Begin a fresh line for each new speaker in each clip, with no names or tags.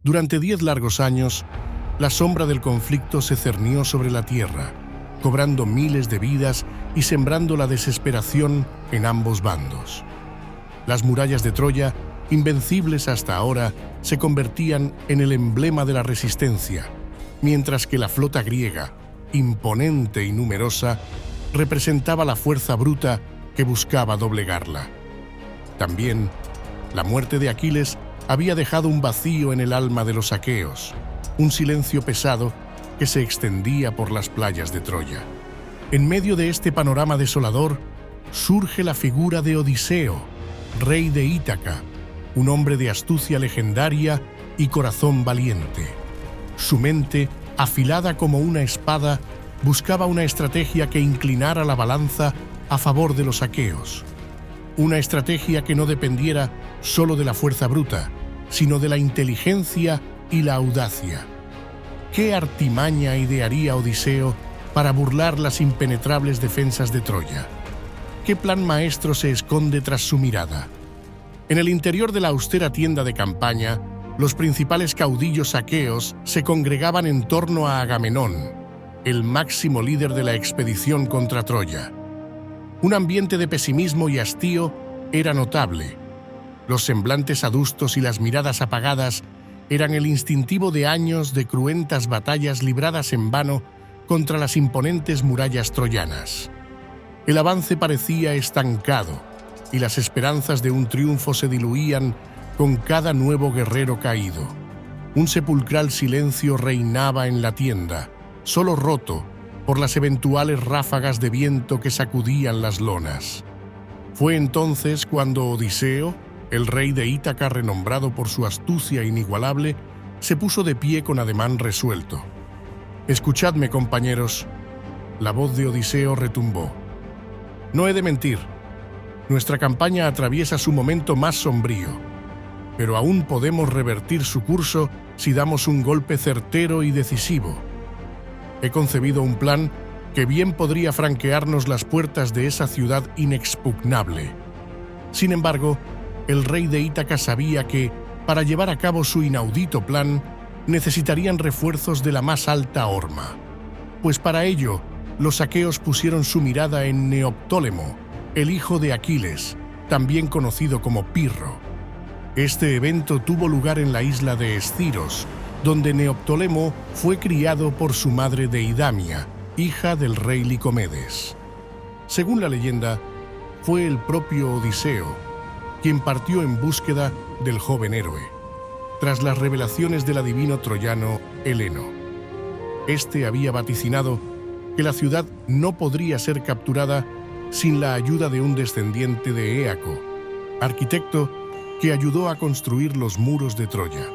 Durante 10 largos años, la sombra del conflicto se cernió sobre la tierra, cobrando miles de vidas y sembrando la desesperación en ambos bandos. Las murallas de Troya, invencibles hasta ahora, se convertían en el emblema de la resistencia, mientras que la flota griega, imponente y numerosa, representaba la fuerza bruta que buscaba doblegarla. También, la muerte de Aquiles había dejado un vacío en el alma de los aqueos, un silencio pesado que se extendía por las playas de Troya. En medio de este panorama desolador, surge la figura de Odiseo, rey de Ítaca, un hombre de astucia legendaria y corazón valiente. Su mente, afilada como una espada, buscaba una estrategia que inclinara la balanza a favor de los aqueos. Una estrategia que no dependiera solo de la fuerza bruta, sino de la inteligencia y la audacia. ¿Qué artimaña idearía Odiseo para burlar las impenetrables defensas de Troya? ¿Qué plan maestro se esconde tras su mirada? En el interior de la austera tienda de campaña, los principales caudillos aqueos se congregaban en torno a Agamenón, el máximo líder de la expedición contra Troya. Un ambiente de pesimismo y hastío era notable. Los semblantes adustos y las miradas apagadas eran el instintivo de años de cruentas batallas libradas en vano contra las imponentes murallas troyanas. El avance parecía estancado y las esperanzas de un triunfo se diluían con cada nuevo guerrero caído. Un sepulcral silencio reinaba en la tienda, solo roto por las eventuales ráfagas de viento que sacudían las lonas. Fue entonces cuando Odiseo, el rey de Ítaca renombrado por su astucia inigualable, se puso de pie con ademán resuelto. «Escuchadme, compañeros», la voz de Odiseo retumbó. «No he de mentir, nuestra campaña atraviesa su momento más sombrío, pero aún podemos revertir su curso si damos un golpe certero y decisivo. He concebido un plan que bien podría franquearnos las puertas de esa ciudad inexpugnable. Sin embargo, el rey de Ítaca sabía que, para llevar a cabo su inaudito plan, necesitarían refuerzos de la más alta horma. Pues para ello, los aqueos pusieron su mirada en Neoptólemo, el hijo de Aquiles, también conocido como Pirro. Este evento tuvo lugar en la isla de Esciros, donde Neoptólemo fue criado por su madre Deidamia, hija del rey Licomedes. Según la leyenda, fue el propio Odiseo quien partió en búsqueda del joven héroe, tras las revelaciones del adivino troyano Heleno. Este había vaticinado que la ciudad no podría ser capturada sin la ayuda de un descendiente de Éaco, arquitecto que ayudó a construir los muros de Troya.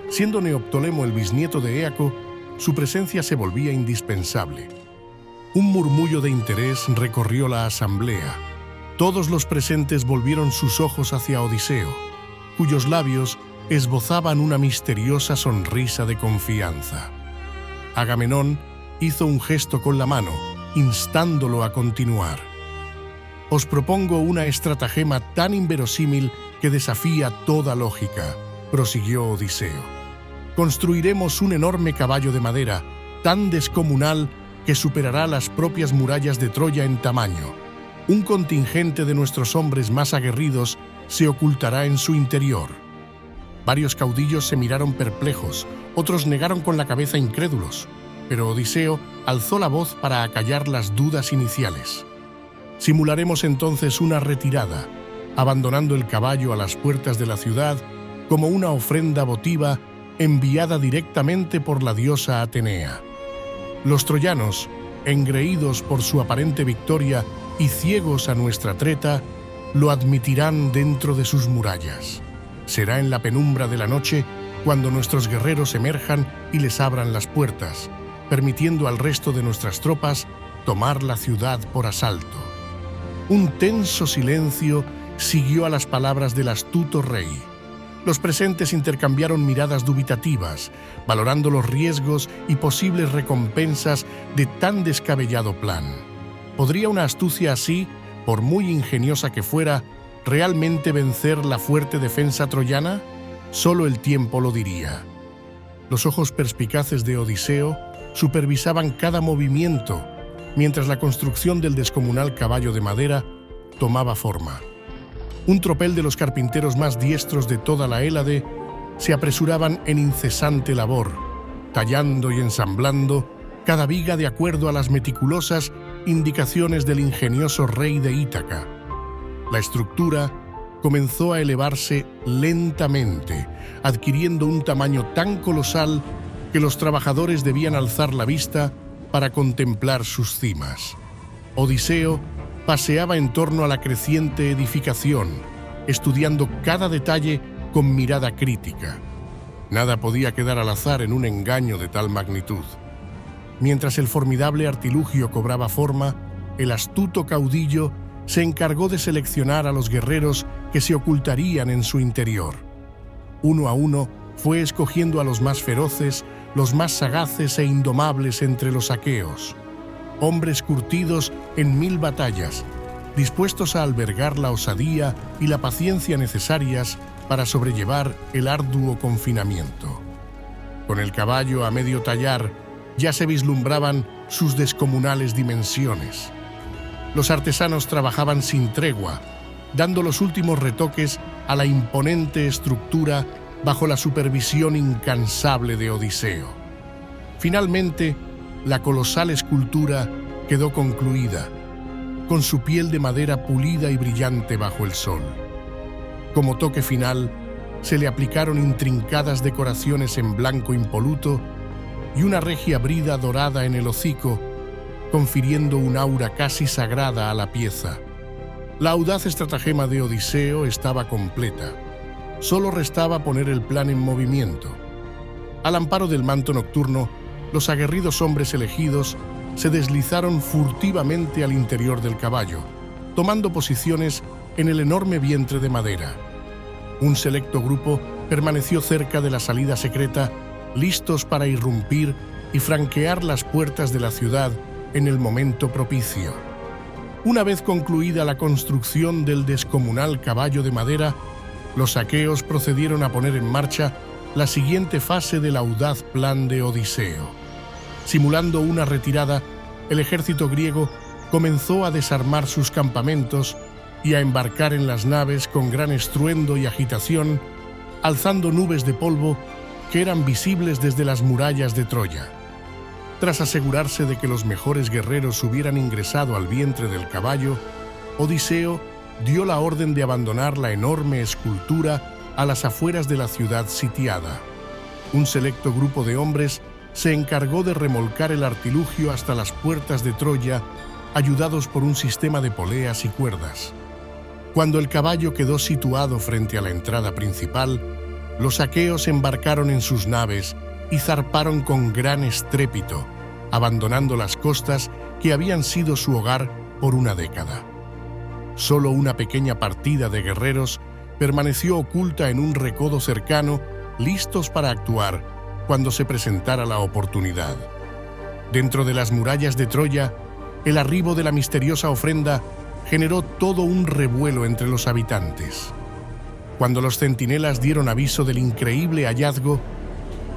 Siendo Neoptólemo el bisnieto de Éaco, su presencia se volvía indispensable. Un murmullo de interés recorrió la asamblea. Todos los presentes volvieron sus ojos hacia Odiseo, cuyos labios esbozaban una misteriosa sonrisa de confianza. Agamenón hizo un gesto con la mano, instándolo a continuar. «Os propongo una estratagema tan inverosímil que desafía toda lógica», prosiguió Odiseo. «Construiremos un enorme caballo de madera, tan descomunal que superará las propias murallas de Troya en tamaño. Un contingente de nuestros hombres más aguerridos se ocultará en su interior». Varios caudillos se miraron perplejos, otros negaron con la cabeza incrédulos, pero Odiseo alzó la voz para acallar las dudas iniciales. «Simularemos entonces una retirada, abandonando el caballo a las puertas de la ciudad como una ofrenda votiva enviada directamente por la diosa Atenea. Los troyanos, engreídos por su aparente victoria y ciegos a nuestra treta, lo admitirán dentro de sus murallas. Será en la penumbra de la noche cuando nuestros guerreros emerjan y les abran las puertas, permitiendo al resto de nuestras tropas tomar la ciudad por asalto». Un tenso silencio siguió a las palabras del astuto rey. Los presentes intercambiaron miradas dubitativas, valorando los riesgos y posibles recompensas de tan descabellado plan. ¿Podría una astucia así, por muy ingeniosa que fuera, realmente vencer la fuerte defensa troyana? Solo el tiempo lo diría. Los ojos perspicaces de Odiseo supervisaban cada movimiento, mientras la construcción del descomunal caballo de madera tomaba forma. Un tropel de los carpinteros más diestros de toda la Hélade se apresuraban en incesante labor, tallando y ensamblando cada viga de acuerdo a las meticulosas indicaciones del ingenioso rey de Ítaca. La estructura comenzó a elevarse lentamente, adquiriendo un tamaño tan colosal que los trabajadores debían alzar la vista para contemplar sus cimas. Odiseo paseaba en torno a la creciente edificación, estudiando cada detalle con mirada crítica. Nada podía quedar al azar en un engaño de tal magnitud. Mientras el formidable artilugio cobraba forma, el astuto caudillo se encargó de seleccionar a los guerreros que se ocultarían en su interior. Uno a uno fue escogiendo a los más feroces, los más sagaces e indomables entre los aqueos. Hombres curtidos en 1000 batallas, dispuestos a albergar la osadía y la paciencia necesarias para sobrellevar el arduo confinamiento. Con el caballo a medio tallar, ya se vislumbraban sus descomunales dimensiones. Los artesanos trabajaban sin tregua, dando los últimos retoques a la imponente estructura bajo la supervisión incansable de Odiseo. Finalmente, la colosal escultura quedó concluida, con su piel de madera pulida y brillante bajo el sol. Como toque final, se le aplicaron intrincadas decoraciones en blanco impoluto y una regia brida dorada en el hocico, confiriendo un aura casi sagrada a la pieza. La audaz estratagema de Odiseo estaba completa. Solo restaba poner el plan en movimiento. Al amparo del manto nocturno, los aguerridos hombres elegidos se deslizaron furtivamente al interior del caballo, tomando posiciones en el enorme vientre de madera. Un selecto grupo permaneció cerca de la salida secreta, listos para irrumpir y franquear las puertas de la ciudad en el momento propicio. Una vez concluida la construcción del descomunal caballo de madera, los aqueos procedieron a poner en marcha la siguiente fase del audaz plan de Odiseo. Simulando una retirada, el ejército griego comenzó a desarmar sus campamentos y a embarcar en las naves con gran estruendo y agitación, alzando nubes de polvo que eran visibles desde las murallas de Troya. Tras asegurarse de que los mejores guerreros hubieran ingresado al vientre del caballo, Odiseo dio la orden de abandonar la enorme escultura a las afueras de la ciudad sitiada. Un selecto grupo de hombres se encargó de remolcar el artilugio hasta las puertas de Troya, ayudados por un sistema de poleas y cuerdas. Cuando el caballo quedó situado frente a la entrada principal, los aqueos embarcaron en sus naves y zarparon con gran estrépito, abandonando las costas que habían sido su hogar por una década. Solo una pequeña partida de guerreros permaneció oculta en un recodo cercano, listos para actuar cuando se presentara la oportunidad. Dentro de las murallas de Troya, el arribo de la misteriosa ofrenda generó todo un revuelo entre los habitantes. Cuando los centinelas dieron aviso del increíble hallazgo,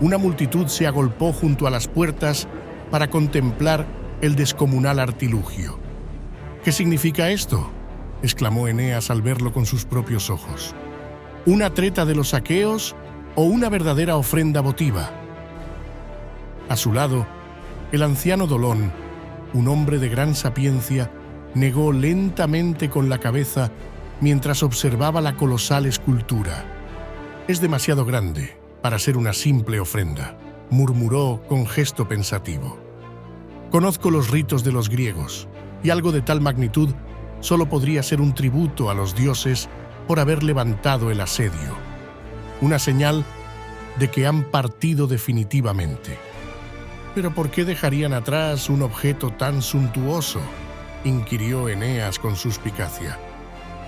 una multitud se agolpó junto a las puertas para contemplar el descomunal artilugio. ¿Qué significa esto?, exclamó Eneas al verlo con sus propios ojos. ¿Una treta de los aqueos o una verdadera ofrenda votiva? A su lado, el anciano Dolón, un hombre de gran sapiencia, negó lentamente con la cabeza mientras observaba la colosal escultura. «Es demasiado grande para ser una simple ofrenda», murmuró con gesto pensativo. «Conozco los ritos de los griegos, y algo de tal magnitud solo podría ser un tributo a los dioses por haber levantado el asedio, una señal de que han partido definitivamente». «¿Pero por qué dejarían atrás un objeto tan suntuoso?», inquirió Eneas con suspicacia.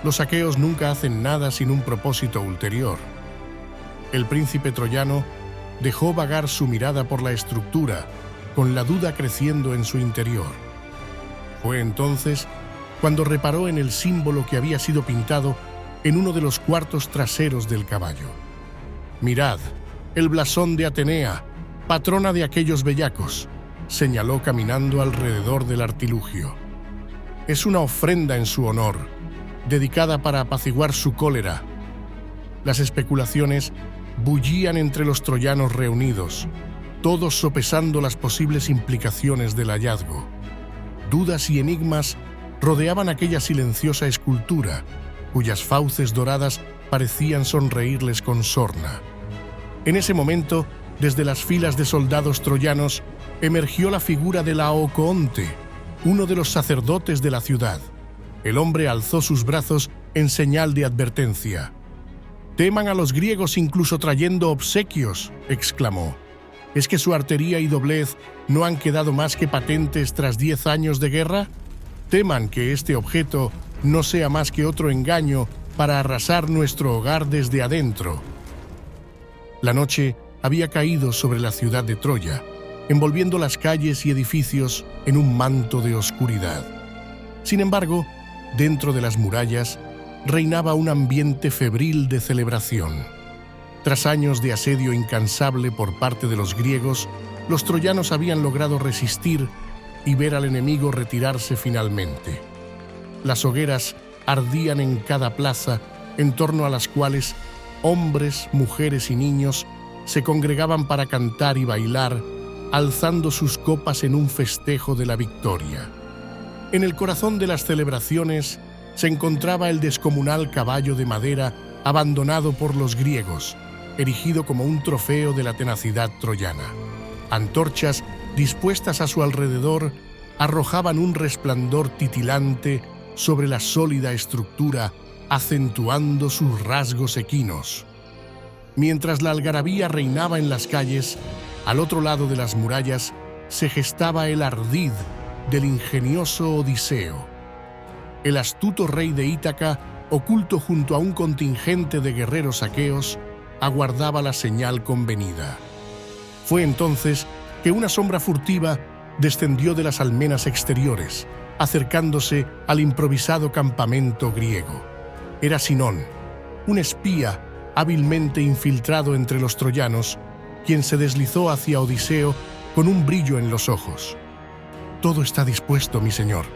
«Los aqueos nunca hacen nada sin un propósito ulterior». El príncipe troyano dejó vagar su mirada por la estructura, con la duda creciendo en su interior. Fue entonces cuando reparó en el símbolo que había sido pintado en uno de los cuartos traseros del caballo. «Mirad, el blasón de Atenea», patrona de aquellos bellacos, señaló caminando alrededor del artilugio. Es una ofrenda en su honor, dedicada para apaciguar su cólera. Las especulaciones bullían entre los troyanos reunidos, todos sopesando las posibles implicaciones del hallazgo. Dudas y enigmas rodeaban aquella silenciosa escultura, cuyas fauces doradas parecían sonreírles con sorna. En ese momento, desde las filas de soldados troyanos, emergió la figura de Laocoonte, uno de los sacerdotes de la ciudad. El hombre alzó sus brazos en señal de advertencia. «Teman a los griegos incluso trayendo obsequios», exclamó. ¿Es que su artería y doblez no han quedado más que patentes tras 10 años de guerra? Teman que este objeto no sea más que otro engaño para arrasar nuestro hogar desde adentro. La noche había caído sobre la ciudad de Troya, envolviendo las calles y edificios en un manto de oscuridad. Sin embargo, dentro de las murallas reinaba un ambiente febril de celebración. Tras años de asedio incansable por parte de los griegos, los troyanos habían logrado resistir y ver al enemigo retirarse finalmente. Las hogueras ardían en cada plaza, en torno a las cuales hombres, mujeres y niños se congregaban para cantar y bailar, alzando sus copas en un festejo de la victoria. En el corazón de las celebraciones se encontraba el descomunal caballo de madera abandonado por los griegos, erigido como un trofeo de la tenacidad troyana. Antorchas dispuestas a su alrededor arrojaban un resplandor titilante sobre la sólida estructura, acentuando sus rasgos equinos. Mientras la algarabía reinaba en las calles, al otro lado de las murallas se gestaba el ardid del ingenioso Odiseo. El astuto rey de Ítaca, oculto junto a un contingente de guerreros aqueos, aguardaba la señal convenida. Fue entonces que una sombra furtiva descendió de las almenas exteriores, acercándose al improvisado campamento griego. Era Sinón, un espía hábilmente infiltrado entre los troyanos, quien se deslizó hacia Odiseo con un brillo en los ojos. «Todo está dispuesto, mi señor»,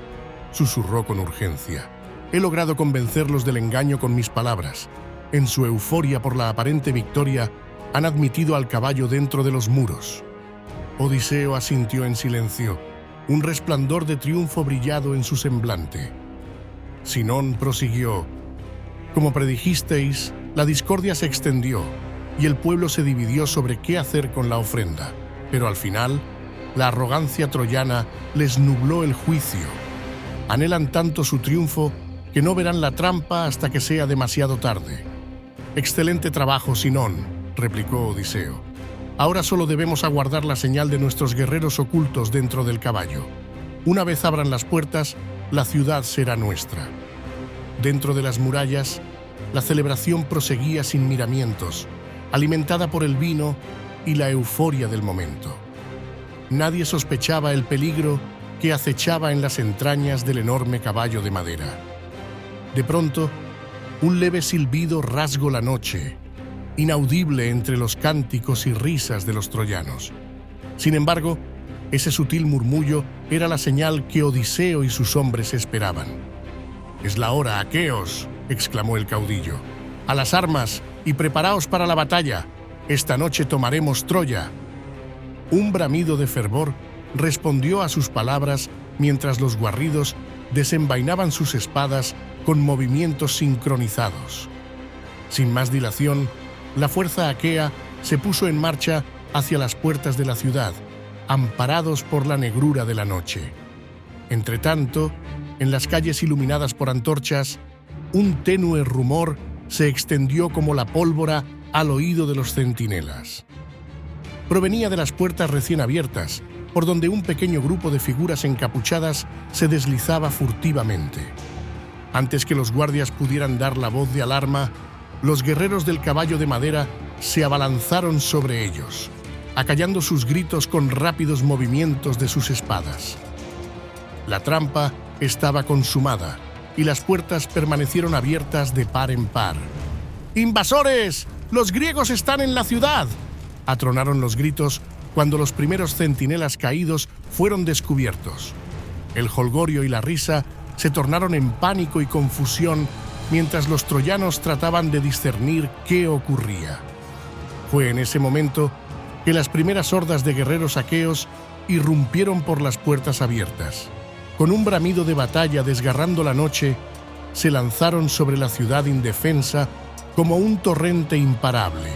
susurró con urgencia. «He logrado convencerlos del engaño con mis palabras. En su euforia por la aparente victoria, han admitido al caballo dentro de los muros». Odiseo asintió en silencio, un resplandor de triunfo brillado en su semblante. Sinón prosiguió: «Como predijisteis, la discordia se extendió y el pueblo se dividió sobre qué hacer con la ofrenda. Pero al final, la arrogancia troyana les nubló el juicio. Anhelan tanto su triunfo que no verán la trampa hasta que sea demasiado tarde». «Excelente trabajo, Sinón», replicó Odiseo. «Ahora solo debemos aguardar la señal de nuestros guerreros ocultos dentro del caballo. Una vez abran las puertas, la ciudad será nuestra». Dentro de las murallas, la celebración proseguía sin miramientos, alimentada por el vino y la euforia del momento. Nadie sospechaba el peligro que acechaba en las entrañas del enorme caballo de madera. De pronto, un leve silbido rasgó la noche, inaudible entre los cánticos y risas de los troyanos. Sin embargo, ese sutil murmullo era la señal que Odiseo y sus hombres esperaban. «Es la hora, aqueos», exclamó el caudillo. «A las armas y preparaos para la batalla. Esta noche tomaremos Troya». Un bramido de fervor respondió a sus palabras mientras los guarridos desenvainaban sus espadas con movimientos sincronizados. Sin más dilación, la fuerza aquea se puso en marcha hacia las puertas de la ciudad, amparados por la negrura de la noche. Entretanto, en las calles iluminadas por antorchas, un tenue rumor se extendió como la pólvora al oído de los centinelas. Provenía de las puertas recién abiertas, por donde un pequeño grupo de figuras encapuchadas se deslizaba furtivamente. Antes que los guardias pudieran dar la voz de alarma, los guerreros del caballo de madera se abalanzaron sobre ellos, acallando sus gritos con rápidos movimientos de sus espadas. La trampa estaba consumada y las puertas permanecieron abiertas de par en par. «¡Invasores! ¡Los griegos están en la ciudad!», atronaron los gritos cuando los primeros centinelas caídos fueron descubiertos. El jolgorio y la risa se tornaron en pánico y confusión mientras los troyanos trataban de discernir qué ocurría. Fue en ese momento que las primeras hordas de guerreros aqueos irrumpieron por las puertas abiertas. Con un bramido de batalla desgarrando la noche, se lanzaron sobre la ciudad indefensa como un torrente imparable.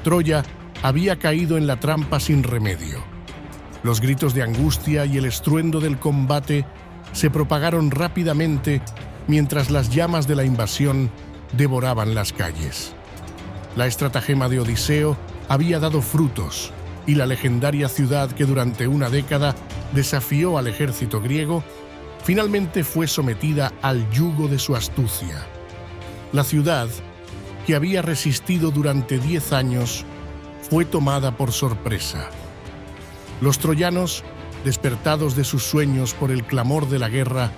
Troya había caído en la trampa sin remedio. Los gritos de angustia y el estruendo del combate se propagaron rápidamente mientras las llamas de la invasión devoraban las calles. La estratagema de Odiseo había dado frutos y la legendaria ciudad que durante una década desafió al ejército griego finalmente fue sometida al yugo de su astucia. La ciudad, que había resistido durante 10 años, fue tomada por sorpresa. Los troyanos, despertados de sus sueños por el clamor de la guerra,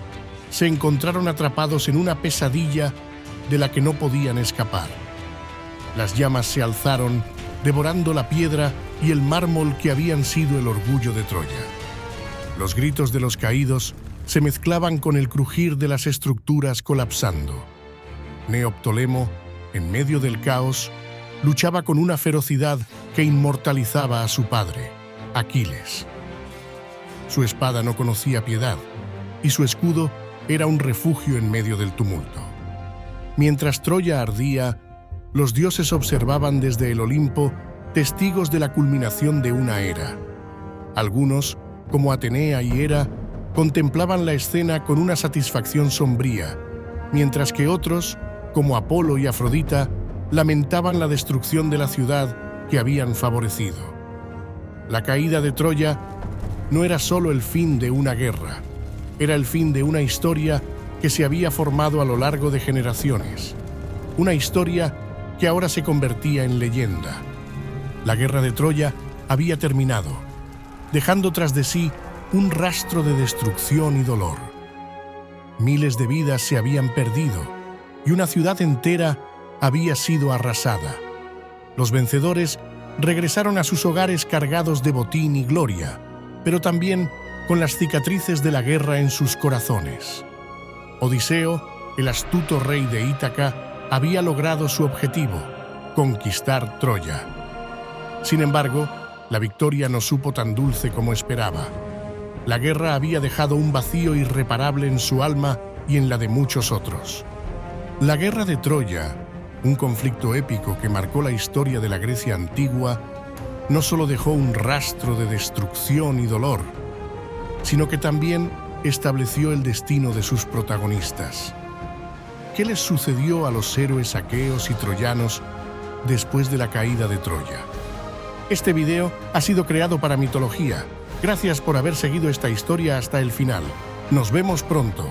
se encontraron atrapados en una pesadilla de la que no podían escapar. Las llamas se alzaron, devorando la piedra y el mármol que habían sido el orgullo de Troya. Los gritos de los caídos se mezclaban con el crujir de las estructuras colapsando. Neoptólemo, en medio del caos, luchaba con una ferocidad que inmortalizaba a su padre, Aquiles. Su espada no conocía piedad, y su escudo era un refugio en medio del tumulto. Mientras Troya ardía, los dioses observaban desde el Olimpo, testigos de la culminación de una era. Algunos, como Atenea y Hera, contemplaban la escena con una satisfacción sombría, mientras que otros, como Apolo y Afrodita, lamentaban la destrucción de la ciudad que habían favorecido. La caída de Troya no era solo el fin de una guerra, era el fin de una historia que se había formado a lo largo de generaciones. Una historia que ahora se convertía en leyenda. La guerra de Troya había terminado, dejando tras de sí un rastro de destrucción y dolor. Miles de vidas se habían perdido y una ciudad entera había sido arrasada. Los vencedores regresaron a sus hogares cargados de botín y gloria, pero también con las cicatrices de la guerra en sus corazones. Odiseo, el astuto rey de Ítaca, había logrado su objetivo, conquistar Troya. Sin embargo, la victoria no supo tan dulce como esperaba. La guerra había dejado un vacío irreparable en su alma y en la de muchos otros. La guerra de Troya, un conflicto épico que marcó la historia de la Grecia antigua, no solo dejó un rastro de destrucción y dolor, sino que también estableció el destino de sus protagonistas. ¿Qué les sucedió a los héroes aqueos y troyanos después de la caída de Troya? Este video ha sido creado para Mitología. Gracias por haber seguido esta historia hasta el final. Nos vemos pronto.